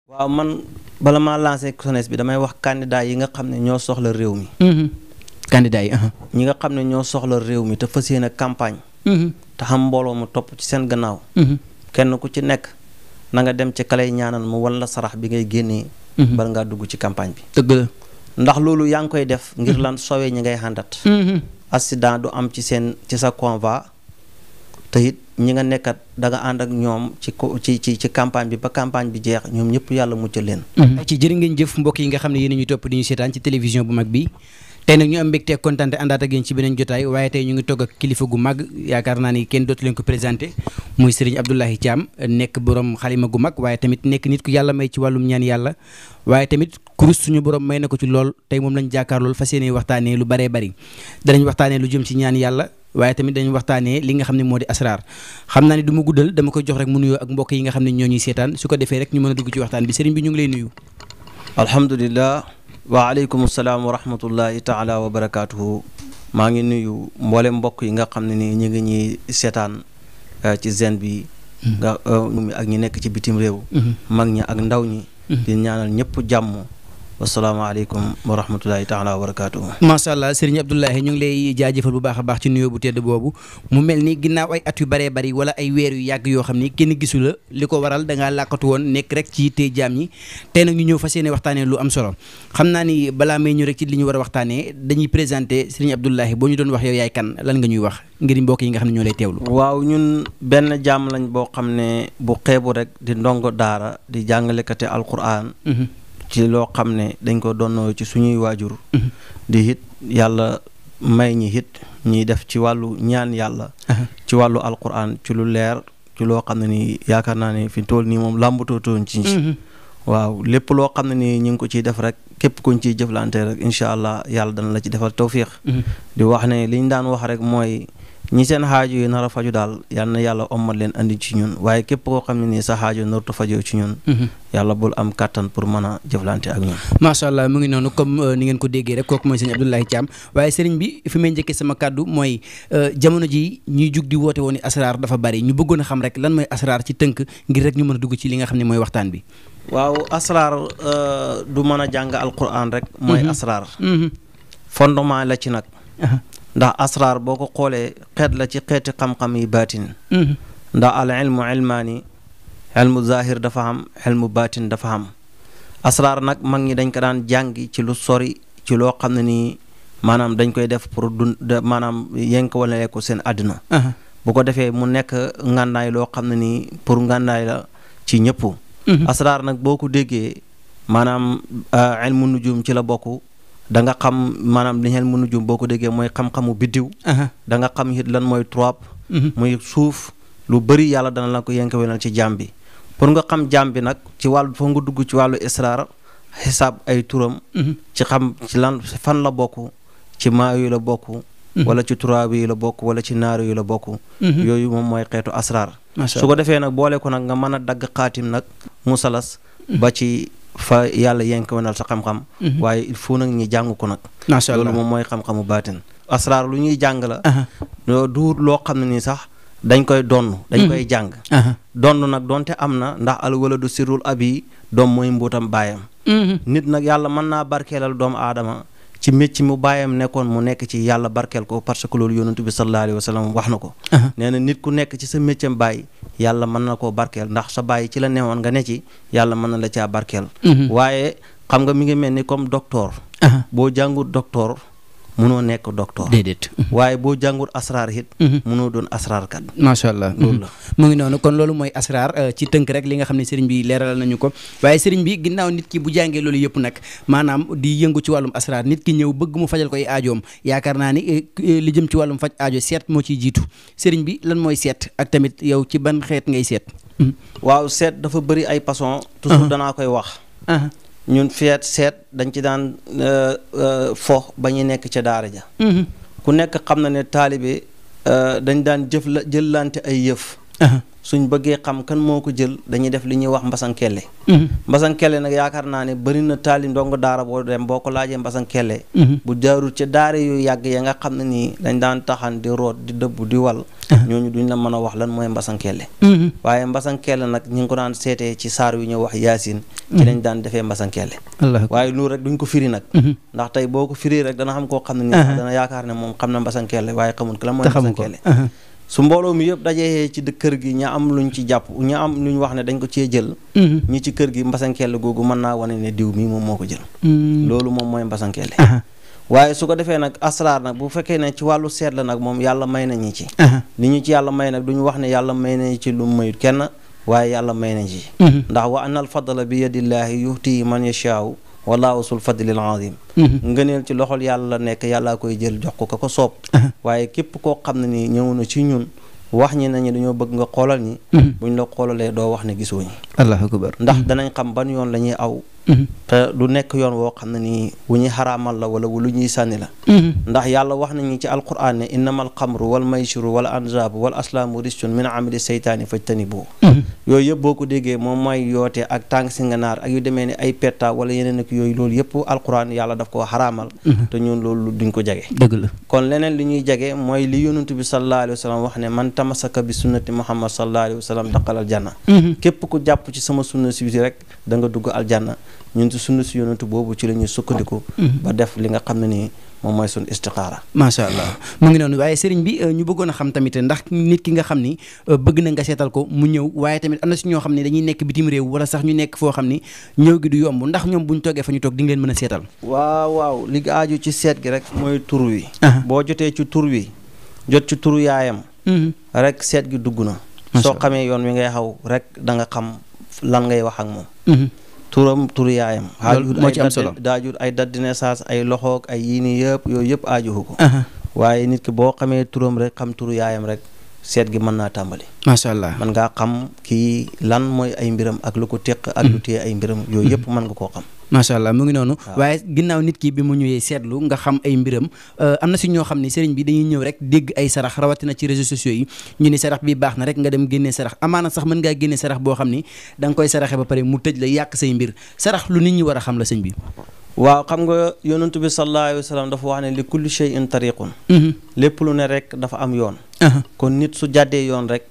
waaw man bala maa lancé SONES bi damay wax candidat yi nga xam ne ñoo soxla réew mi. candidat yi. ñi nga xam ne ñoo soxla réew mi te fas yéene campagne. te xam mbooloo mu topp ci seen gannaaw. kenn ku ci nekk na nga dem ci kalay ñaanal mu wan la sarax bi ngay génnee. bala ngaa dugg ci campagne bi. dëgg la. ndax loolu yaa ngi koy def ngir lan sowee ñi ngay xàndat. accident du am ci sa convoi te it ñi nga nekkat da nga ànd ak ñoom ci campagne bi ba campagne bi jeex ñoom ñëpp yàlla muccal leen. ci jërë ngeen jëf mbokk yi nga xam ne yéen a ñuy topp di ñu seetaan ci télévision bu mag bi tey nag ñu am mbégte kontaan àndaat ak yéen ci beneen jotaay waaye tey ñu ngi togg ak kilifa gu mag yaakaar naa ni kenn dootu leen ko présenté muy Serigne Abdoulaye Thiam nekk borom xalima gu mag waaye tamit nekk nit ku yàlla may ci wàllum ñaan yàlla waaye tamit kurus suñu borom may na ko ci lool tey moom lañ jàkkaar lool fas yéene waxtaanee lu baree bari danañ waxtaanee lu jëm ci ñaan yàlla waaye tamit dañu waxtaanee li nga xam ne moo di asraar xam naa ni du ma guddal dama koy jox rek mu nuyoo ak mbokk yi nga xam ne ñoo ñuy seetaan su ko defee rek ñu mën a dugg ci waxtaan bi Serigne bi ñu ngi lay nuyu. alhamdulilah waaleykum salaam wa rahmatullahi taala wa barakaatuhu maa ngi nuyu mboolem mbokk yi nga xam ne ni ñu ngi ñuy seetaan ci Zen bi nga ak ñi nekk ci bitim réew mag ñi ak ndaw ñi di ñaanal ñëpp jàmm wasalaamaaleykum wa rahmatullahi taala wa barakaatuhu. macha allah Serigne Abdoulaye ñu ngi lay jaajëfal bu baax a baax ci nuyoo bu tedd boobu mu mel ni ginnaaw ay at yu baree bari wala ay weer yu yàgg yoo xam ni kenn gisu la li ko waral da ngaa làkkatu woon nekk rek ci yitte jaam ñi tey nag ñu ñëw fas yéene waxtaanee lu am solo xam naa ni balaa may ñu rek ci li ñu war a waxtaanee dañuy présenté Serigne Abdoulaye boo ñu doon wax yow yaay kan lan nga ñuy wax ngir mbokk yi nga xam ne ñoo lay teewlu. waaw ñun benn jaam lañ boo xam ne bu xeebu rek di ndongo daara di jàngalekate alquran ci loo xam ne dañ ko doon ci suñuy waajur di hit yàlla may ñi hit ñiy def ci wàllu ñaan yàlla ci wàllu alquran ci lu leer ci loo xam ne ni yaakaar naa ne fi tool nii moom làmbatootoon ci waaw lépp loo xam ne ni ñu ngi ko ciy def rek képp kuñ ciy jëflante rek incha allah yàlla dana la ci defal tawfiix di wax ne liñ daan wax rek mooy ñi seen xaajo yi nar a faju daal yal na yàlla ommat leen andi ci ñun waaye képp koo xam ne nii sa xaajo narut a fajoo ci ñun yàlla bul am kàttan pour mën a jëflante ak ñun macha allah mu ngi noonu comme ni ngeen ko déggee rek kooku mooy sëñ Abdoulaye Thiam waaye sëriñ bi fi may njëkkee sama kàddu mooy jamono ji ñuy jug di woote woon ni asraar dafa bari ñu bëggoon a xam rek lan mooy asraar ci tënk ngir rek ñu mën a dugg ci li nga xam ne mooy waxtaan bi waaw asraar du mën a jàng alquran rek mooy asraar fondement la ci nag ndax asraar boo ko xoolee xeet la ci xeeti xam-xam yi baatin ndax al ilmu ilmaani ilmu zahir dafa am ilmu baatin dafa am asraar nag mag ñi dañ ko daan jàngi ci lu sori ci loo xam ne nii maanaam dañ koy def pour maanaam yénk wala ko seen àddina bu ko defee mu nekk ngàndaay loo xam ne nii pour ngàndaay la ci ñëpp asraar nag boo ko déggee maanaam ilmu nujum ci la bokk da nga xam maanaam li ngeen mën a jum boo ko déggee mooy xam-xamu biddiw da nga xam it lan mooy trop muy suuf lu bëri yàlla dana la ko yenkewelal ci jaam bi pour nga xam jaam bi nag ci wàllu foo nga dugg ci wàllu israar xisaab ay turam ci xam ci lan fan la bokk ci maa yu la bokk wala ci turaab yi la bokk wala ci naar yu la bokk yooyu moom mooy xeetu asraar su ko defee nag boole ko nag nga mën a dagg xaatim nag musalas ba ci fa yàlla yenkewenal sa xam-xam waaye il faut nag ñi jàng ko nag loolu moom mooy xam-xamu baatin asraar lu ñuy jàng la du loo xam ne nii sax dañ koy donn dañ koy jàng donn nag donte am na ndax al waladu sirrul abi doom mooy mbuutam baayam nit nag yàlla mën naa barkeelal doomu aadama ci mécc mu baayam nekkoon mu nekk ci yàlla barkeel ko parce que loolu yonentu bi sallallahu alayhi wa sallam wax na ko nee na nit ku nekk ci sa méccam baay yàlla mën na koo barkeel ndax sa baay ci la newoon nga ne ci yàlla mën na la caa barkeel waaye xam nga mi ngi mel ni comme docteur boo jàngut docteur mënoo nekk docteur déedéet waaye boo jàngut asraar it mënoo doon asraar kat macha allah loolu la mu ngi noonu kon loolu mooy asraar ci tënk rek li nga xam ne sëriñ bi leeralal nañu ko waaye sëriñ bi ginnaaw nit ki bu jàngee loolu yëpp nag maanaam di yëngu ci wàllum asraar nit ki ñëw bëgg mu fajal koy aajoom yaakaar naa ni li jëm ci wàllum faj aajo seet moo ciy jiitu sëriñ bi lan mooy seet ak tamit yow ci ban xeet ngay seet waaw seet dafa bëri ay façon toujours danaa koy wax ñun seet dañ ci daan fo ba ñu nekk ca daara ja ku nekk xam na ne taalibe dañ daan jëlante ay yëf suñ bëggee xam kan moo ko jël dañuy def li ñuy wax mbasankelle mbasankelle nag yaakaar naa ne bëri na taali ndongo daara boo dem boo ko laajee mbasankelle bu jaarul ca daara yu yàgg ya nga xam ne nii dañ daan taxan di root di dëbb di wal ñooñu duñ la mën a wax lan mooy mbasankelle waaye mbasankelle nag ñu ngi ko daan seetee ci saar yu ñuy wax yaasin ci lañ daan defee mbasankelle waaye loolu rek duñ ko firi nag ndax tey boo ko firi rek dana xam koo xam ne nii sax dana yaakaar ne moom xam na mbasankelle waaye xamul ko lan mooy mbasankelle su mbooloo mi yëpp dajee ci kër gi ña am luñ ci jàpp ña am luñ wax ne dañ ko cee jël ñi ci kër gi mbasankelle googu mën naa wane ne diw mi moom moo ko jël loolu moom mooy mbasankelle waaye su ko defee nag asraar nag bu fekkee ne ci wàllu seet la nag moom yàlla may nañu ci li ñu ci yàlla may nag duñu wax ne yàlla may nañu ci lu mayut kenn waaye yàlla may nañ ci ndax wa anna al fadla bi yadillaahi yuhtii man yashaau wallaahu sul fadlil azim ngëneel ci loxol yàlla la nekk yàllaa koy jël jox ko ko soob waaye képp koo xam ne ni ñëw na ci ñun wax ñi nañu dañoo bëgg nga xoolal ñi buñ la xoolalee doo wax ne gisoo ñi allahu akbar ndax danañ xam ban yoon la ñuy aw te du nekk yoon woo xam ne nii wu ñuy xaraamal la wala lu ñuy sànni la ndax yàlla wax nañu ci alquran ne innama alxamru wal maysiru wal anzaabu wal aslaamu rijsun min amali seytaani fajtanibu yooyu yëpp boo ko déggee moom mooy yoote ak tàng si nga naar ak yu demee ne ay petta wala yeneen ak yooyu loolu yëpp alquran yàlla daf koo xaraamal te ñun loolu duñ ko jage dëgg la kon leneen li ñuy jage mooy li yonent bi sallallahu alayhi wa sallam wax ne man tamasaka bi sunnati muhammad sallallahu alayhi wa sallam daqal aljanna képp ku jàpp ci sama sunna si rek da nga dugg aljanna ñun ci sunna si yonent boobu ci la ñuy sukkandiku ba def li nga xam ne nii moom mooy suñu istixaara macha allah mu ngi noonu waaye sëriñ bi ñu bëggoon a xam tamit ndax nit ki nga xam ni bëgg na nga seetal ko mu ñëw waaye tamit am na si ñoo xam ne dañuy nekk bitim réew wala sax ñu nekk foo xam ni ñëw gi du yomb ndax ñoom buñ toogee fa ñu toog di nga leen mën a seetal waaw li aaju ci seet gi rek mooy tur wi boo jotee ci tur wi jot ci turu yaayam rek seet gi dugg na soo xamee yoon wi ngay xaw rek da nga xam lan ngay wax ak moom turu yaayam moo ci am solo daajut ay date de naissance ay loxoog ay yii nii yëpp yooyu yëpp aajuhu ko waaye nit ki boo xamee turam rek xam turu yaayam rek seet gi mën naa tàmbali macha allah mën ngaa xam kii lan mooy ay mbiram ak lu ko teq ak lu téye ay mbiram yooyu yëpp mën nga koo xam macha allah mu ngi noonu waaye ginnaaw nit ki bi mu ñëwee seetlu nga xam ay mbiram am na si ñoo xam ne sëriñ bi dañuy ñëw rek dégg ay sarax rawatina ci réseaux sociaux yi ñu ni sarax bi baax na rek nga dem génnee sarax amaana sax mën ngaa génnee sarax boo xam ni da nga koy saraxe ba pare mu tëj la yàq say mbir sarax lu nit ñi war a xam la sëñ bi waaw xam nga yonent bi sallallahu alayhi wa sallam dafa wax ne li kulli shay'in tariqun lépp lu ne rek dafa am yoon kon nit su jàddee yoon rek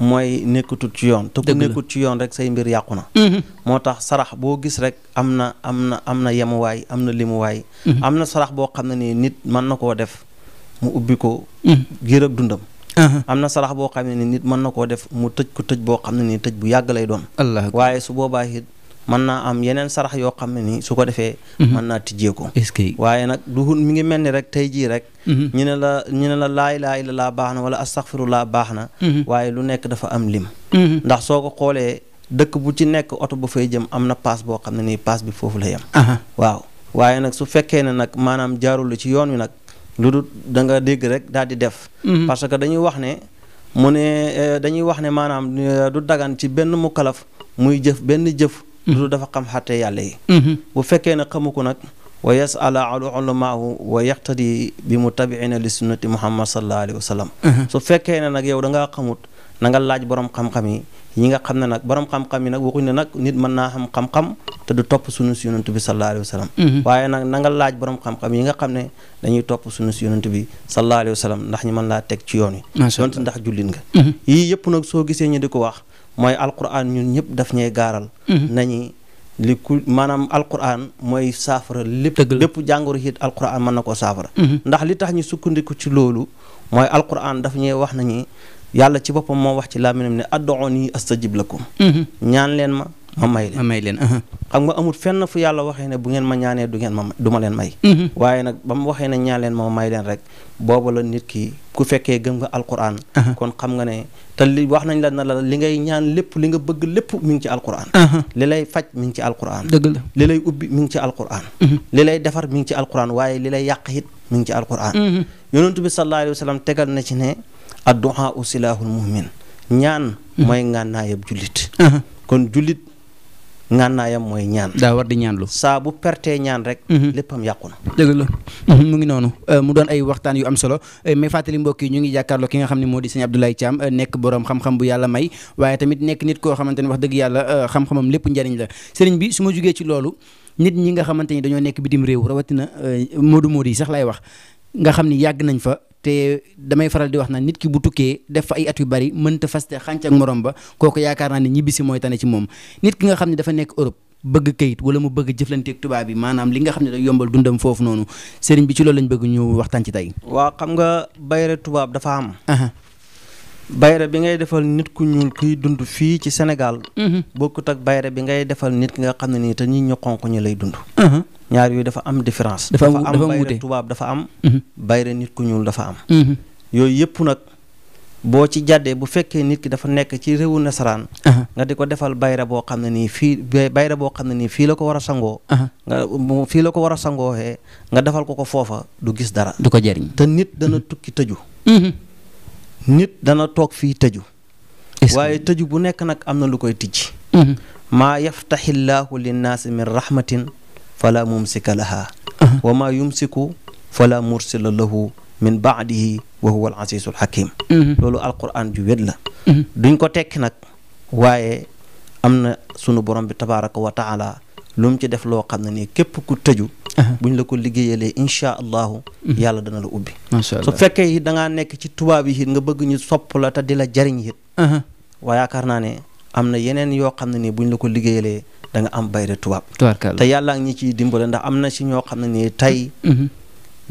mooy nekkutut ci yoon te ku nekkut ci yoon rek say mbir yàqu na moo tax sarax boo gis rek am na yemuwaay am na limuwaay am na sarax boo xam ne nii nit mën na koo def mu ubbi ko giir ak dundam am na sarax boo xam ne ni nit mën na koo def mu tëj ko tëj boo xam ne nii tëj bu yàgg lay doon waaye su boobaa it mën naa am yeneen sarax yoo xam ne nii su ko defee mën naa tijjee ko waaye nag du mi ngi mel ni rek tey jii rek ñu ne la laa ilaaha illallaah baax na wala astaghfirullah baax na waaye lu nekk dafa am lim ndax soo ko xoolee dëkk bu ci nekk oto ba fay jëm am na paas boo xam ne nii paas bi foofu la yem waaw waaye nag su fekkee ne nag maanaam jaarul ci yoon wi nag lu dul da nga dégg rek daal di def parce que dañuy wax ne maanaam du dagan ci benn mukalaf muy jëf benn jëf lu dafa xam xatte yàlla yi bu fekkee ne xamu ko nag wa yasala al ulamaahu wa yaqtadi bi mutabiina li sunnati muhammad sallallahu alayhi wa sallam su fekkee ne nag yow da ngaa xamut na nga laaj borom xam-xam yi nga xam ne nag borom xam-xam yi nag waxuñ ne nag nit mën naa xam xam-xam te du topp sunu si yonent bi sallallahu alayhi wa sallam waaye nag na nga laaj borom xam-xam yi nga xam ne dañuy topp sunu si yonent bi sallallahu alayhi wa sallam ndax ñu mën laa teg ci yoon wi donte ndax jullit nga yii yëpp nag soo gisee ñu di ko wax mooy alquran ñun ñëpp daf ñuy gaaral nañi li ku maanaam alquran mooy saafara lépp jàngoro it alquran mën na koo saafara ndax li tax ñu sukkandiku ci loolu mooy alquran daf ñuy wax nañu yàlla ci boppam moo wax ci làmmiñam ne ad'uuni astajib lakum ñaan leen ma may leen xam nga amul fenn fu yàlla waxee ne bu ngeen ma ñaanee du ma leen may waaye nag ba mu waxee ne ñaan leen ma may leen rek booba la nit ki ku fekkee gëm nga alquran kon xam nga ne te li wax nañ la na la li ngay ñaan lépp li nga bëgg lépp mi ngi ci alquran li lay faj mi ngi ci alquran dëgg la li lay ubbi mi ngi ci alquran li lay defar mi ngi ci alquran waaye li lay yàq it mi ngi ci alquran yonentu bi sallallahu alayhi wa sallam tegal na ci ne addu'a silaahul mu'min ñaan mooy ngànnaayab jullit kon jullit ngànnaayam mooy ñaan. daa war di ñaanlu. saa bu pertee ñaan rek. léppam yàqu na. dëgg la mu ngi noonu mu doon ay waxtaan yu am solo mais fàttali mbokk yi ñu ngi jàkkaarloo ki nga xam ne moo di sëñ Abdoulaye Thiam nekk borom xam-xam bu yàlla may waaye tamit nekk nit koo xamante ne wax dëgg yàlla xam-xamam lépp njariñ la sëriñ bi su ma jugee ci loolu nit ñi nga xamante ni dañoo nekk bitim réew rawatina moodu yi sax lay wax nga xam ni yàgg nañ fa te damay faral di wax naan nit ki bu tukkee def fa ay at yu bari mënta faste xànc ak morom ba kooku yaakaar naa ne ñibbisi mooy tane ci moom nit ki nga xam ne dafa nekk Europe bëgg kayit wala mu bëgg jëflanteeg tubaab bi maanaam li nga xam ne day yombal dundam foofu noonu sëriñ bi ci loolu lañ bëgg ñu waxtaan ci tey. waaw xam nga bayre tubaab dafa am. bayre bi ngay defal nit ku ñuul kuy dund fii ci Sénégal. bokkut ak bayre bi ngay defal nit ki nga xam ne nii te nit ñu xonq ñi lay dund. ñaar yooyu dafa am différence. dafa am bayre tubaab dafa am. bayre nit ku ñuul dafa am. yooyu yëpp nag boo ci jàddee bu fekkee nit ki dafa nekk ci réewu nasaraan. nga di ko defal bayre boo xam ne nii bayre boo xam ne nii fii la ko war a sangoo. fii la ko war a sangooxee nga defal ko foofa du gis dara. du ko jëriñ te nit dana tukki tëju. nit dana toog fii tëju. waaye tëju bu nekk nag am na lu koy tijji. maa yaftaxillaahu linnaasi min rahmatin fala mumsika laha wa maa yumsiku fala mursila lahu min baadihi wa huwa al azizul hakim. loolu alquran ju wét la. duñ ko tekki nag waaye am na sunu borom bi tabaraka wa taala lu mu ci def loo xam ne nii képp ku tëju. buñ la ko liggéeyalee incha allahu. yàlla dana la ubbi. macha allah su fekkee it da ngaa nekk ci tubaab yi it nga bëgg ñu sopp la te di la jariñ it. waaye yaakaar naa ne am na yeneen yoo xam ne nii buñ la ko liggéeyalee da nga am bayre tubaab. te yàlla ngi ñi ciy dimbale ndax am na si ñoo xam ne nii tey.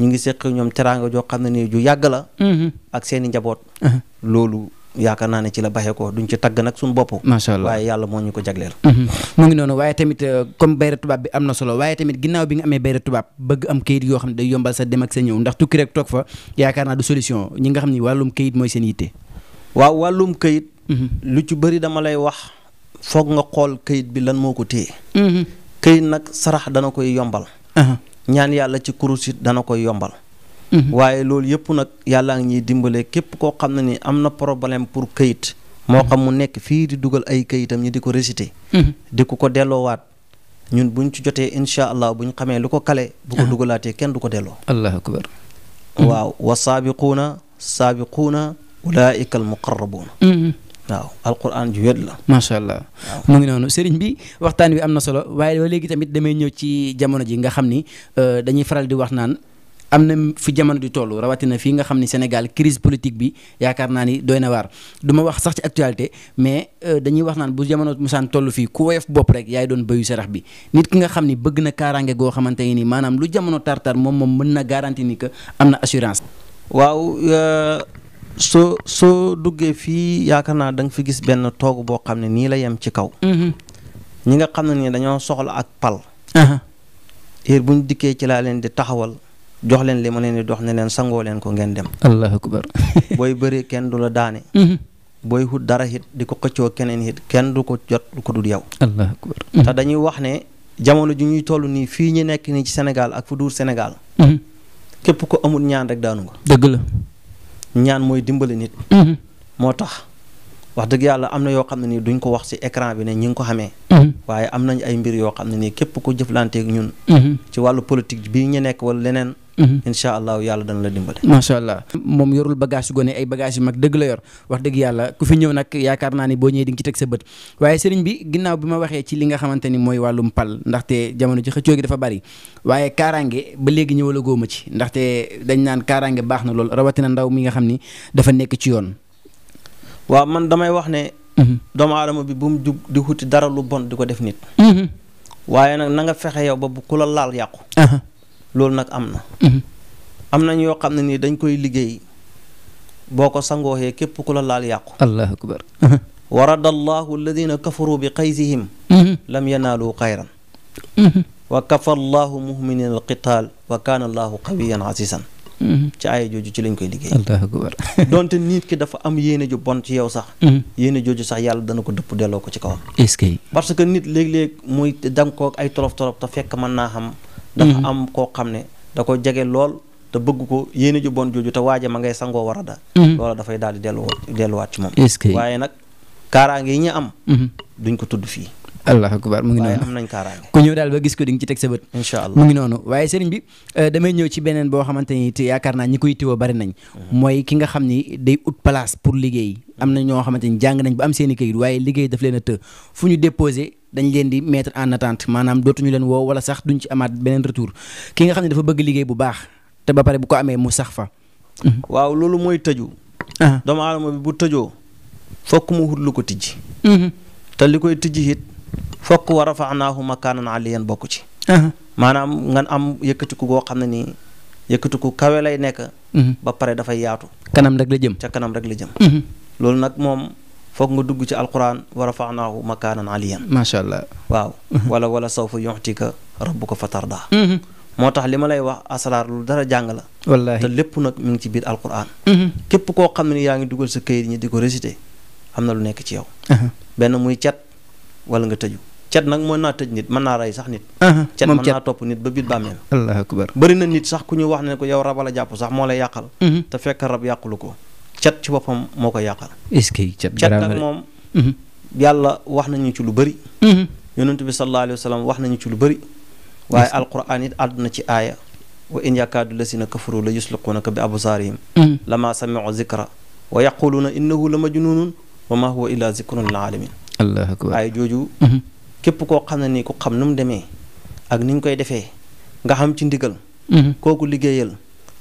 ñu ngi seq ñoom teraanga joo xam ne nii ju yàgg la. ak seen i njaboot. loolu yaakaar naa ne ci la baxee ko duñ ci tagg nag suñu bopp. macha allah waaye yàlla moo ñu ko jagleel. mu ngi noonu waaye tamit comme bayre tubaab bi am na solo waaye tamit ginnaaw bi nga amee bayre tubaab bëgg am kayit yoo xam ne day yombal sa dem ak sa ñëw ndax tukki rek toog fa yaakaar naa du solution ñi nga xam ni wàllum kayit mooy seen yitte. waaw wàllum kayit. lu ci bëri dama lay wax foog nga xool kayit bi lan moo ko téye. kayit nag sarax dana koy yombal. ñaan yàlla ci kurusit dana koy yombal. waaye loolu yëpp nag yàllaa ngi ñuy dimbale képp koo xam ne ni am na problème pour kayit. moo xam mu nekk fii di dugal ay kayitam ñi di ko réciter. di ko delloowaat ñun buñ ci jotee incha allah buñ xamee lu ko kale. bu ko dugalaatee kenn du ko delloo. allahu akbar. waaw wa saabiquuna ulaika al muqarrabuuna. waaw alquran ju wét la. macha allah mu ngi noonu sëriñ bi waxtaan wi am na solo waaye léegi tamit damay ñëw ci jamono ji nga xam ni dañuy faral di wax naan am na fi jamono di toll rawatina fii nga xam ni Sénégal crise politique bi yaakaar naa ni doy na waar du ma wax sax ci actualité mais dañuy wax naan bu jamono musaan toll fii ku woyof bopp rek yaay doon béyu sarax bi nit ki nga xam ni bëgg na kaaraange goo xamante ni maanaam lu jamono tartar moom mën na garanti ni que am na assurance. waaw soo duggee fii yaakaar naa da nga fi gis benn toog boo xam ne nii la yem ci kaw. ñi nga xam ne nii dañoo soxla ak pal. heure buñ dikkee ci laa leen di taxawal. jox leen li ma leen di dox ne leen sangoo leen ko ngeen dem. allahu akbar. booy bëri kenn du la daane. booy hut dara hit di ko xëccoo keneen hit kenn du ko jot du ko dul yow. allahu akbar. te dañuy wax ne jamono ju ñuy toll nii fii ñu nekk nii ci Sénégal ak fu dul Sénégal. képp ko amul ñaan rek daanu nga. dëgg la. ñaan mooy dimbali nit. moo tax wax dëgg yàlla am na yoo xam ne nii duñ ko wax ci écran bi ne ñi ngi ko xamee. waaye am nañ ay mbir yoo xam ne nii képp ko jëflanteeg ñun. ci wàllu politique bii ñu nekk wala leneen. incha allah yàlla dana la dimbale. macha allah moom yorul bagage yu gone ay bagage yu mag dëgg la yor wax dëgg yàlla ku fi ñëw nag yaakaar naa ni boo ñëwee di nga ci teg sa bët waaye sëriñ bi ginnaaw bi ma waxee ci li nga xamante ni mooy wàllum pal ndaxte jamono ji xëccoo gi dafa bari waaye kaaraange ba léegi ñëwala góoma ci ndaxte dañ naan kaaraange baax na lool rawatina ndaw mi nga xam ni dafa nekk ci yoon. waaw man damay wax ne. doomu aadama bi bu mu jug di xuti dara lu bon di ko def nit. waaye nag na nga fexe yow ba bu ku la laal yàqu. loolu nag am na. am nañ yoo xam ne nii dañ koy liggéey boo ko sangooxee képp ku la laal yàqu. allahu akbar. warada allahu alladina kafaru bi qaysihim lam yanaalu xayran wa kafa allahu muhminin alqital wa kaana allahu qawiyan asisan ci aaya jooju ci lañ koy liggéey. allahu akbar. donte nit ki dafa am yéene ju bon ci yow sax. yéene jooju sax yàlla dana ko dëpp delloo ko ci kawam. est-ce que. parce que nit léeg-léeg muy danga ko ay tolof tolof te fekk mën naa xam. dafa am koo xam ne da ko jege lool te bëgg ko yéene ju bon jooju te waaje ma ngay sangoo warada. loola dafay daal di delluwaat ci moom. est-ce que waaye nag kaaraange yi ñu am. duñ ko tudd fii. allahu akbar mu ngi waaye noonu am nañ kaaraange. ku ñëw daal ba gis ko di nga ci teg sa bët. incha allah mu ngi noonu waaye sëriñ bi damay ñëw ci beneen boo xamante ni te yaakaar naa ñi koy tiwoo bari nañ. mooy ki nga xam ni day ut place pour liggéey am na ñoo xamante ni jàng nañ ba am seen i këyit waaye liggéey daf leen a të fu ñu déposé dañ leen di mettre en attente maanaam dootuñu leen woo wala sax duñ ci amaat beneen retour ki nga xam ne dafa bëgg liggéey bu baax te ba pare bu ko amee mu sax fa. waaw loolu mooy tëju. doomu aadama bi bu tëjoo fokk mu wut lu ko tijji. te li koy tijji it fokk wa rafaanaahu makaanan aliyan bokk ci. maanaam nga am yëkkatiku goo xam ne nii yëkkatiku kawe lay nekk. ba pare dafay yaatu. kanam rek la jëm. ca kanam rek la jëm. loolu nag moom foog nga dugg ci alquran wa rafaanaahu makaanan aliyan. macha allah. waaw wala sawfa yu'tika rabbuka fatarda. moo tax li ma lay wax asraar lu dara jàng la. wallaahi te lépp nag mi ngi ci biir alquran. képp koo xam ne ni yaa ngi dugal sa këyit ñi di ko réciter am na lu nekk ci yow. benn muy cat wala nga tëju cat nag mën naa tëj nit mën naa rey sax nit. cat mën naa topp nit ba biir bàmmeel. allahu akbar. bëri na nit sax ku ñu wax ne ko yow rab la jàpp sax moo lay yàqal. te fekk rab yàqulu ko cat ci boppam moo koy yàqal. est-ce que cat nag moom. yàlla wax nañu ci lu bëri. yonent bi sallallahu alayhi wa sallam wax nañu ci lu bëri. waaye alquran it àdduna ci aaya wa in yakaadu lasina kafaru la yusliquunaka bi absaarihim lama samiu zikra wa yaquluuna innahu la majnunun wa ma huwa illa zikrun lil alamin. allahu akbar. aaya jooju képp koo xam ne nii ku xam nu mu demee ak ni ñu koy defee nga xam ci ndigal kooku liggéeyal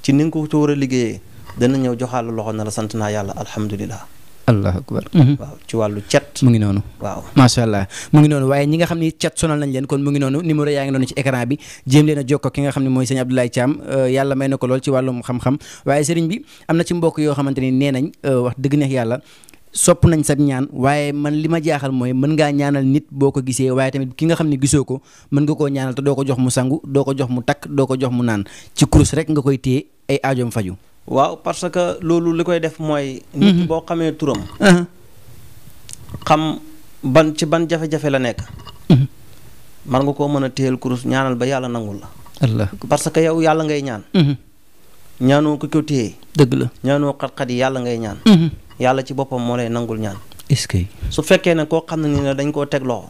ci ni nga ko war a liggéeyee dana ñëw joxaal loxo na la sant naa yàlla alhamdulilah. allahu akbar. waaw ci wàllu cet. mu ngi noonu. waaw macha allah mu ngi noonu waaye ñi nga xam ni cat sonal nañ leen kon mu ngi noonu numéro yaa ngi noonu ci écran bi jéem leen a jokkoo ki nga xam ne mooy sëñ Abdoulaye Thiam yàlla may na ko lool ci wàllum xam-xam waaye sëriñ bi am na ci mbokk yoo xamante ni nee nañ wax dëgg neex yàlla sopp nañ sa ñaan waaye man li ma jaaxal mooy mën ngaa ñaanal nit boo ko gisee waaye tamit ki nga xam ne gisoo ko mën nga koo ñaanal te doo ko jox mu sangu doo ko jox mu takk doo ko jox mu naan ci kurus rek nga koy téye ay aajoom faju. waaw parce que loolu li koy def mooy. nit boo xamee turam. xam ban jafe-jafe la nekk. man nga koo mën a téyel kurus ñaanal ba yàlla nangul la. allah parce que yow yàlla ngay ñaan. ñaanoo ko téye. dëgg la ñaanoo xat-xat yi yàlla ngay ñaan. yàlla ci boppam moo lay nangul ñaan. est-ce que. su fekkee ne koo xam ne ni ne dañ koo teg loxo.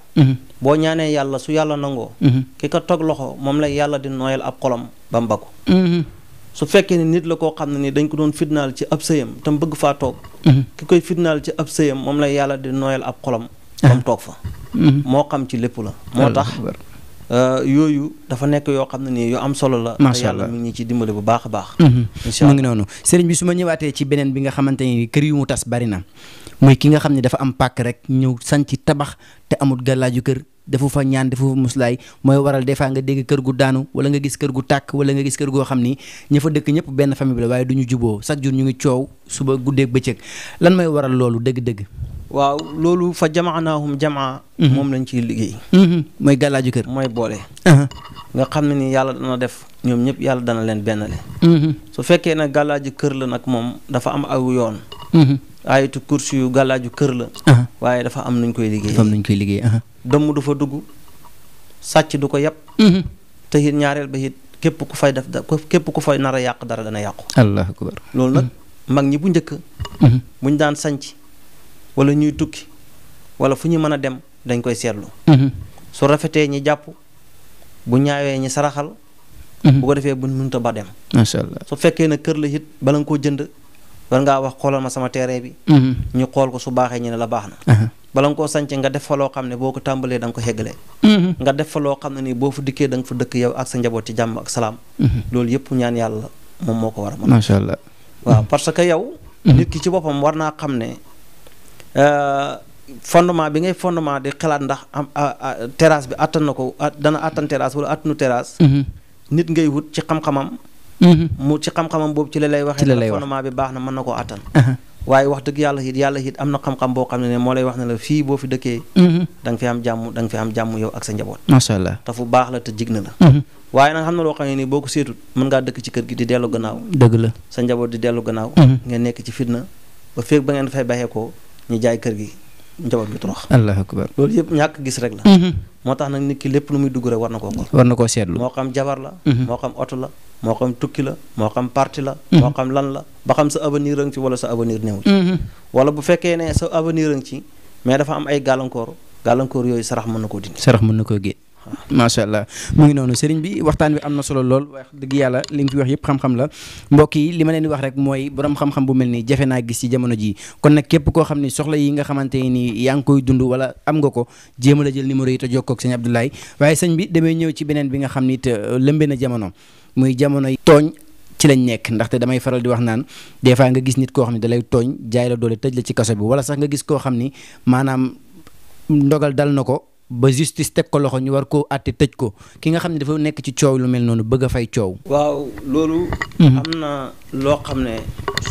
boo ñaanee yàlla su yàlla nangoo. ki ko teg loxo moom lay yàlla di nooyal ab xolam ba mu bakku. su fekkee ne nit la koo xam ne ni dañ ko doon fitnaal ci ab sëyam tam bëgg faa toog. ki koy fitnaal ci ab sëyam moom lay yàlla di nooyal ab xolam. ba mu toog fa. moo xam ci lépp la. moo tax yooyu dafa nekk yoo xam ne nii yu am solo la. macha allah yàlla mi ngi ci dimbali bu baax a baax. incha allah mu ngi noonu sëriñ bi su ma ñëwaatee ci beneen bi nga xamante ni kër yu mu tas bari na muy ki nga xam ne dafa am pàkk rek ñëw sanc tabax te amul gàllaaju kër defu fa ñaan defu fa muslaay mooy waral des fois nga dégg kër gu daanu wala nga gis kër gu tàkk wala nga gis kër goo xam ni ña fa dëkk ñëpp benn famille bi la waaye du ñu juboo chaque jour ñu ngi coow suba guddeeg bëccëg lan mooy waral loolu dëgg-dëgg. waaw loolu fa jamaanaahum jamaa. moom lañ ciy liggéey. mooy gàllaaju kër. mooy boole. nga xam ne ni yàlla dana def ñoom ñëpp yàlla dana leen bennale. su fekkee ne gàllaaju kër la nag moom dafa am aw yoon. ayatu kursi yu gàllaaju kër la. waaye dafa am nuñ koy liggéey. dafa am nuñ koy liggéey. dëmm du fa dugg sàcc du ko yàpp. te it ñaareel ba it képp ku fay def képp ku fay nar a yàq dara dana yàqu. allahu akbar. loolu nag mag ñi bu njëkk. buñ daan sanc wala ñuy tukki wala fu ñu mën a dem dañ koy seetlu. su rafetee ñi jàpp bu ñaawee ñi saraxal. bu ko defee buñ mënta ba dem. macha allah su fekkee ne kër la it bala nga koo jënd war ngaa wax xoolal ma sama terrain bi. ñu xool ko su baaxee ñu ne la baax na. bala nga koo sànce nga def fa loo xam ne boo ko tàmbalee da nga ko xeggalee. nga def fa loo xam ne nii boo fa dikkee da nga fa dëkk yow ak sa njaboot ci jàmm ak salaam. loolu yëpp ñaan yàlla moom moo ko war a mën. macha allah. waaw parce que yow. nit ki ci boppam war naa xam ne fondement bi ngay fondement di xalaat ndax terrasse bi attan na ko dana attan terrasse wala attanu terrasse. nit ngay wut ci xam-xamam. mu ci xam-xamam boobu ci la lay waxee. ne fondement bi baax na mën na koo attan. waaye wax dëgg yàlla it am na xam-xam boo xam ne moo lay wax ne la fii boo fi dëkkee. da nga fi am jàmm da nga fi am jàmm yow ak sa njaboot. macha allah te fu baax la te jig na la. waaye nag xam na loo xam ne nii boo ko seetut mën ngaa dëkk ci kër gi di dellu gannaaw. dëgg la sa njaboot di dellu gannaaw. ngeen nekk ci fitna ba feeg ba ngeen fay baxee ko ñu jaay kër gi njaboot gi torox. allahu akbar. loolu yëpp ñàkk gis rek la. moo tax nag nit ki lépp lu muy dugg rek war na koo xool. war na koo seetlu. moo xam jabar la. moo xam oto la. moo xam tukki la moo xam parti la. moo xam lan la ba xam sa avenir a ngi ci wala sa avenir néew ci. wala bu fekkee ne sa avenir a ngi ci mais dafa am ay gàllankoor gàllankoor yooyu sarax mën na koo dindi. sarax mën na koo génn. macha allah mu ngi noonu sëriñ bi waxtaan bi am na solo lool wax dëgg yàlla li nga fi wax yëpp xam-xam la mbokk yi li ma leen di wax rek mooy borom xam-xam bu mel nii jafe naa gis ci jamono ji kon nag képp koo xam ni soxla yi nga xamante ni yaa ngi koy dund wala am nga ko jéem a la jël numéro yi te jokkoo ak sëñ Abdoulaye waaye sëñ bi damay ñëw ci beneen bi nga xam ni it lëmbe na jamono muy jamono tooñ ci lañ nekk ndaxte damay faral di wax naan des fois nga gis nit koo xam ne da lay tooñ jaay la doole tëj la ci kaso bi wala sax nga gis koo xam ni maanaam ndogal dal na ko ba justice teg ko loxo ñu war koo àtte tëj ko ki nga xam ne dafa nekk ci coow lu mel noonu bëgg a fay coow. waaw loolu. am na loo xam ne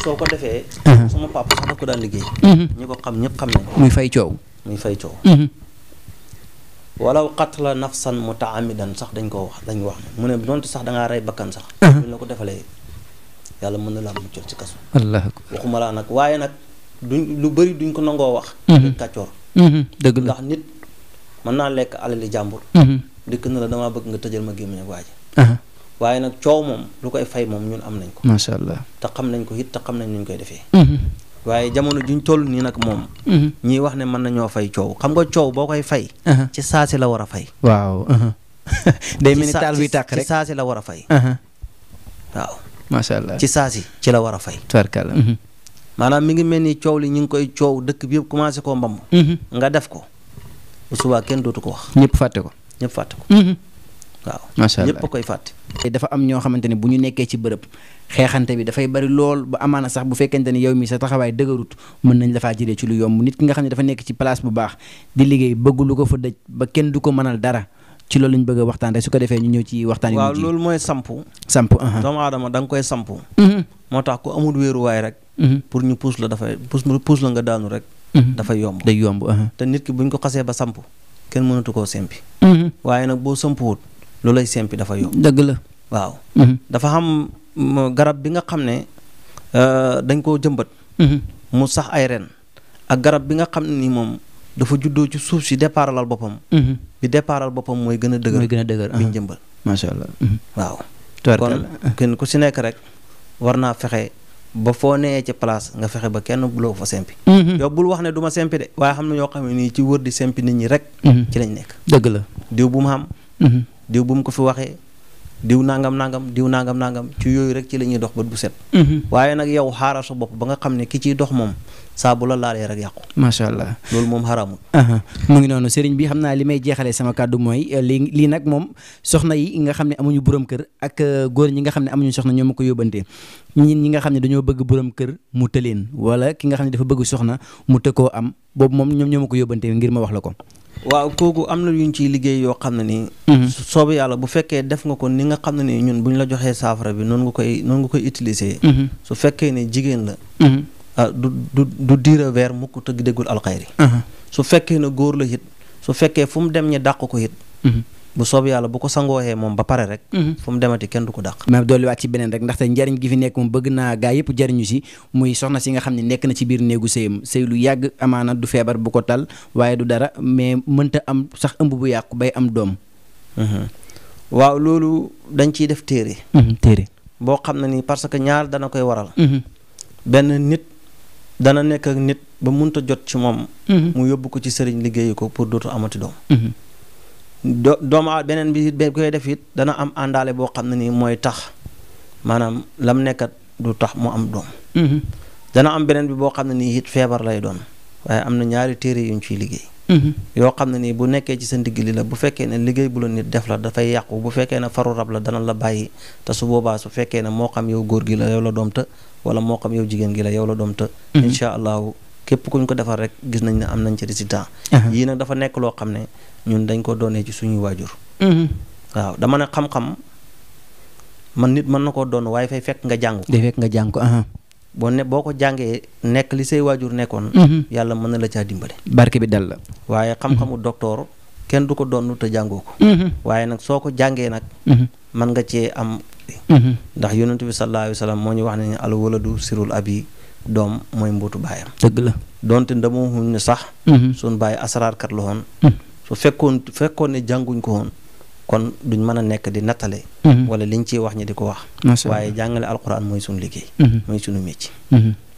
soo ko defee. sama papa sax da ko daan liggéey. ñi ko xam ñëpp xam nañ ko. muy fay coow. muy fay coow. walaw qatla nafsan mutaamidan sax dañ ko wax dañ wax ne mu ne donte sax da ngaa rey bakkan sax. buñ la ko defalee yàlla mën na laa muccal ci kaso. wallaahi waxuma laa nag waaye nag duñ lu bëri duñ ko nangoo wax. kàccoor. dëgg la ndax nit. mën naa lekk alali jàmbur. dikk na la damaa bëgg nga tëjal ma gémmiñ ak waa ji. waaye nag coow moom lu koy fay moom ñun am nañ ko. macha allah te xam nañ ko it te xam nañ nuñ koy defee. waaye jamono juñ toll nii nag moom. ñiy wax ne mën nañoo fay coow xam nga coow boo koy fay. ci saasi la war a fay. waaw. day mel ni taal buy tàkk rek ci saasi la war a fay. waaw. macha allah ci saasi ci la war a fay. tubarkalla. maanaam mi ngi mel ni coow li ñu ngi koy coow dëkk bi yëpp commencé koo mbamb. nga def ko. bu subaa kenn dootu ko wax. ñëpp fàtte ko. ñëpp fàtte ko. waaw macha allah ñëpp a koy fàtte. dafa am ñoo xamante ne bu ñu nekkee ci bërëb xeexante bi dafay bari lool ba amaana sax bu fekkente ne yow mi sa taxawaay dëgërut mën nañ la faa jëlee ci lu yomb nit ki nga xam ne dafa nekk ci place bu baax di liggéey bëgg lu ko fa dëj ba kenn du ko mënal dara ci loolu lañ bëgg a waxtaan rek su ko defee ñu ñëw ci waxtaan yu waaw loolu mooy sampu. doomu aadama da nga koy sampu. moo tax ku amul wéeruwaay rek. pour ñu puus la dafay puus la nga daanu rek. dafay yomb day yomb. te nit ki buñ ko xasee ba samp kenn mënatu koo sempi. waaye nag boo sampuwut lu lay sempi dafa yomb. dëgg la waaw. dafa xam garab bi nga xam ne dañ koo jëmbat. mu sax ay ren ak garab bi nga xam ne ni moom dafa juddoo ci suuf si départalal boppam. bi départal boppam mooy gën a dëgër. mooy gën a dëgër biñ jëmbal. macha allah. waaw. kon kenn ku si nekk rek war naa fexe. ba foo nee ci place nga fexe ba kenn bu la fa sempi. yow bul wax ne du ma sempi de waaye xam na ñoo xam ne nii ci wër di sempi nit ñi rek. ci lañ nekk. dëgg la diw bu mu xam. diw bu mu ko fi waxee. diw nangam ci yooyu rek ci la ñuy dox bët bu set. waaye nag yow xaaral sa bopp ba nga xam ne ki ciy dox moom saa bu la laalee rek yàqu. macha allah loolu moom xaraamul. mu ngi noonu sëriñ bi xam naa li may jeexalee sama kàddu mooy lii nag moom soxna yi nga xam ne amuñu borom kër ak góor ñi nga xam ne amuñu soxna ñoo ma ko yóbbante ñi nga xam ne dañoo bëgg borom kër mu tëleen wala ki nga xam ne dafa bëgg soxna mu tëkkoo am boobu moom ñoom ñoo ma ko yóbbante ngir ma wax la ko. waaw kooku am na yuñ ciy liggéey yoo xam ne nii. soobu yàlla bu fekkee def nga ko ni nga xam ne nii ñun buñ la joxee saafara bi noonu nga koy utiliser. su fekkee ne jigéen la. du diira weer mukk te déggul alxayri. su fekkee ne góor la it su fekkee fu mu dem ñi dàq ko it. bu soob yàlla bu ko sangooxee moom ba pare rek. fu mu demati kenn du ko dàq. ma dolliwaat ci beneen rek ndaxte njariñ gi fi nekk moom bëgg naa gaa yëpp jariñu si muy soxna si nga xam ne nekk na ci biir néegu sëyam sëy lu yàgg amaana du feebar bu ko tal waaye du dara mais mënta am sax ëmb bu yàqu bay am doom. waaw loolu dañ ciy def téere. boo xam ne nii parce que ñaar dana koy waral. benn nit dana nekk ak nit ba mënta jot ci moom. mu yóbbu ko ci sëriñ liggéeyi ko pour dootu amati doom. doomu beneen bi koy def it dana am àndaale boo xam ne nii mooy tax maanaam lam nekkat du tax mu am doom. dana am beneen bi boo xam ne nii it feebar lay doon waaye am na ñaari téere yuñ ciy liggéey. yoo xam ne nii bu nekkee ci sa ndigg li la bu fekkee ne liggéey bu la nit def la dafay yàqu bu fekkee ne faru rab la dana la bàyyi te su boobaa su fekkee ne moo xam yow góor gi la yow la doom të wala moo xam yow jigéen gi la yow la doom të. incha allahu képp kuñ ko defar rek gis nañ ne am nañ ci résultat. yii nag dafa nekk loo xam ne ñun dañ ko doonee ci suñuy waajur. waaw dama ne xam-xam man nit mën na koo doon waaye fay fekk nga jàng ko. day fekk nga jàng ko. boo ko jàngee nekk li say waajur nekkoon. yàlla mën na la caa dimbale. barke bi dal la. waaye xam-xamu docteur kenn du ko doon te jàngoo ko. waaye nag soo ko jàngee nag. mën nga cee am. ndax yonent bi sallallahu alayhi wa sallam moo ñu wax ne al waladu sirul abi doom mooy mbootu baayam. dëgg la donte ndamoo xuñ ne sax. suñ bàyyi asaraarkat la woon. su fekkoon ne jànguñ ko woon kon duñ mën a nekk di nattale. wala liñ ciy wax ñi di ko wax. waaye jàngale alquran mooy suñu liggéey. mooy suñu métier.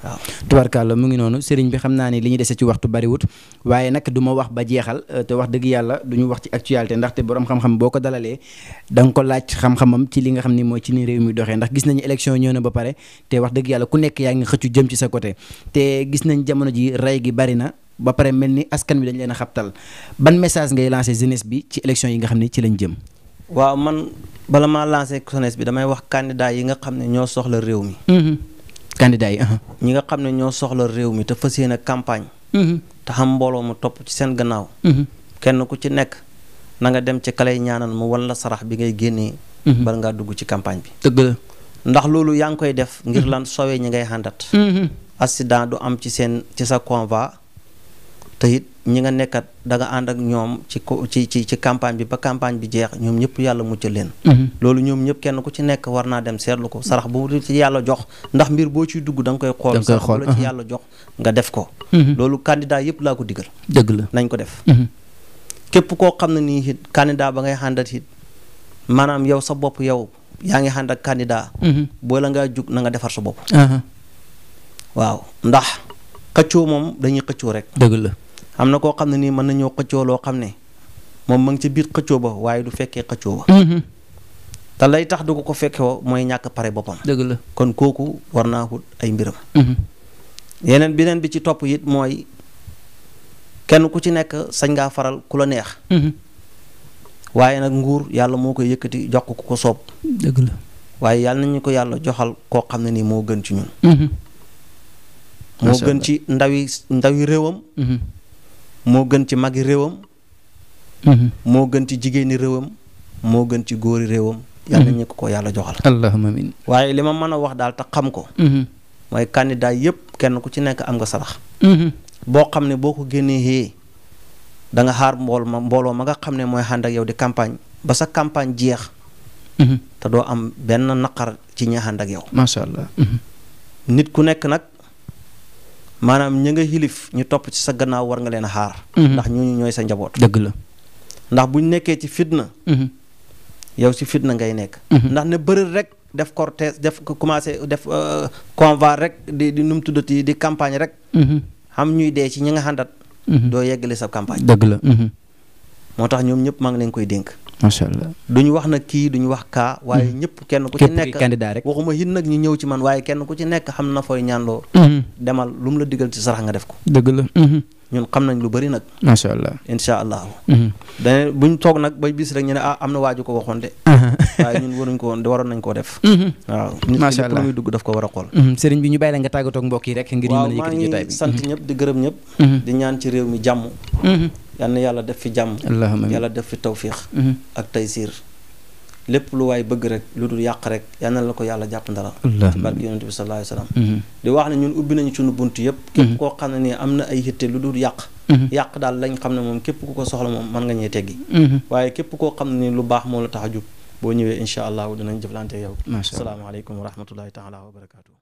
waaw tubarkàlla mu ngi noonu sëriñ bi xam naa ni li ñu dese ci waxtu bariwut waaye nag du ma wax ba jeexal te wax dëgg yàlla du ñu wax ci actualité ndaxte borom xam-xam boo ko dalalee da nga ko laaj xam-xamam ci li nga xam ni mooy ci ni réew mi doxee ndax gis nañu élection ñëw na ba pare te wax dëgg yàlla ku nekk yaa ngi xëccu jëm ci sa côté te gis nañ jamono ji rey gi bari na ba pare mel ni askan wi dañ leen a xabtal ban message ngay lancé jeunesse bi ci élection yi nga xam ni ci lañ jëm. waaw man bala maa lancé jeunesse bi damay wax candidat yi nga xam ne ñoo soxla réew mi. candidat yi. ñi nga xam ne ñoo soxla réew mi te fas yéene campagne. te xam mbooloo mu topp ci seen gannaaw. kenn ku ci nekk na nga dem ci kalay ñaanal mu wan la sarax bi ngay génnee. bala ngaa dugg ci campagne bi. dëgg la. ndax loolu yaa ngi koy def. ngir lan sowee ñi ngay xàndat. accident du am ci sa convoi. te it ñi nga nekkat da nga ànd ak ñoom ci campagne bi ba campagne bi jeex ñoom ñëpp yàlla muccal leen. loolu ñoom ñëpp kenn ku ci nekk war naa dem seetlu ko sarax bu ci yàlla jox ndax mbir boo ciy dugg da nga koy xool sarax bu la ci yàlla jox nga def ko. loolu candidat yëpp laa ko digal. dëgg la nañ ko def. képp koo xam ne nii it candidat ba ngay xàndat it maanaam yow sa bopp yow yaa ngi xànd ak candidat. boo la ngaa jug na nga defar sa bopp. waaw ndax xëccoo moom dañuy xëccoo rek. dëgg la. am na koo xam ne nii mën nañoo xëccoo loo xam ne moom ma ngi ci biir xëccoo ba waaye du fekkee xëccoo ba. te lay tax du ko fekkee mooy ñàkk pare boppam. dëgg la kon kooku war naa wut ay mbiram. beneen bi ci topp it mooy kenn ku ci nekk sañ ngaa faral ku la neex. waaye nag nguur yàlla moo koy yëkkati jox ko ku ko soob. dëgg la waaye yàlla nañu ko yàlla joxal koo xam ne nii moo gën ci ñun. moo gën ci ndawi réewam. moo gën ci magi réewam. moo gën ci jigéeni réewam. moo gën ci góori réewam. yàlla nañu ko yàlla joxal. allahumma amiin. waaye li ma mën a wax daal te xam ko. mooy candidat yëpp kenn ku ci nekk am nga sarax. boo xam ne boo ko génnee xëyee da nga xaar mbooloo ma nga xam ne mooy ànd ak yow di campagne ba sa campagne jeex. te doo am benn naqar ci ñi ànd ak yow. macha allah. nit ku nekk nag maanaam ñi nga xilif ñu topp ci sa gannaaw war nga leen a xaar. ndax ñooñu ñooy sa njaboot. dëgg la. ndax buñ nekkee ci fitna. yow ci fitna ngay nekk. ndax ne bëri rek def cortège def commencé def convoi rek di nu mu tuddati di campagne rek. xam ñuy dee ci ñi nga xàndat. doo yeggale sa campagne. dëgg la. moo tax ñoom ñëpp maa ngi leen koy dénk. macha allah duñu wax nag kii duñu wax kaa. waaye ñëpp kenn ku ci nekk candidat rek. waxuma yit nag ñu ñëw ci man waaye kenn ku ci nekk xam na fooy ñaanloo. demal lu mu la digal ci sarax nga def ko. dëgg la. ñun xam nañ lu bari nag. macha allah incha allah. dane buñ toog nag ba bis rek ñu ne am na waaju ko waxoon de. waaye ñun waruñ ko woon waroon nañ koo def. waaw macha allah nit ki muy dugg daf ko war a xool. sëriñ bi ñu bàyyi la nga tàggatoo ak mbokk yi rek. ngir ñu mën a yëkkati jotaay bi waaw maa ngi sant ñëpp di gërëm ñëpp. di ñaan ci réew mi jàmm. yal na yàlla def fi jàmm. allahumma yàlla def fi tawfiix. ak taysiir lépp lu waay bëgg rek lu dul yàq rek yal na la ko yàlla jàpp ndala. barke yonent bi sallallahu alayhi wa sallam. di wax ne ñun ubbi nañu suñu bunt yëpp. képp koo xam ne nii am na ay hitte lu dul yàq. yàq daal lañ xam ne moom képp ku ko soxla moom mën nga ñee teggi. waaye képp koo xam ne nii lu baax moo la tax a jug boo ñëwee incha allah dinañ jëflante yow. macha allah asalaamaaleykum wa rahmatullahi taala wa barakaatu.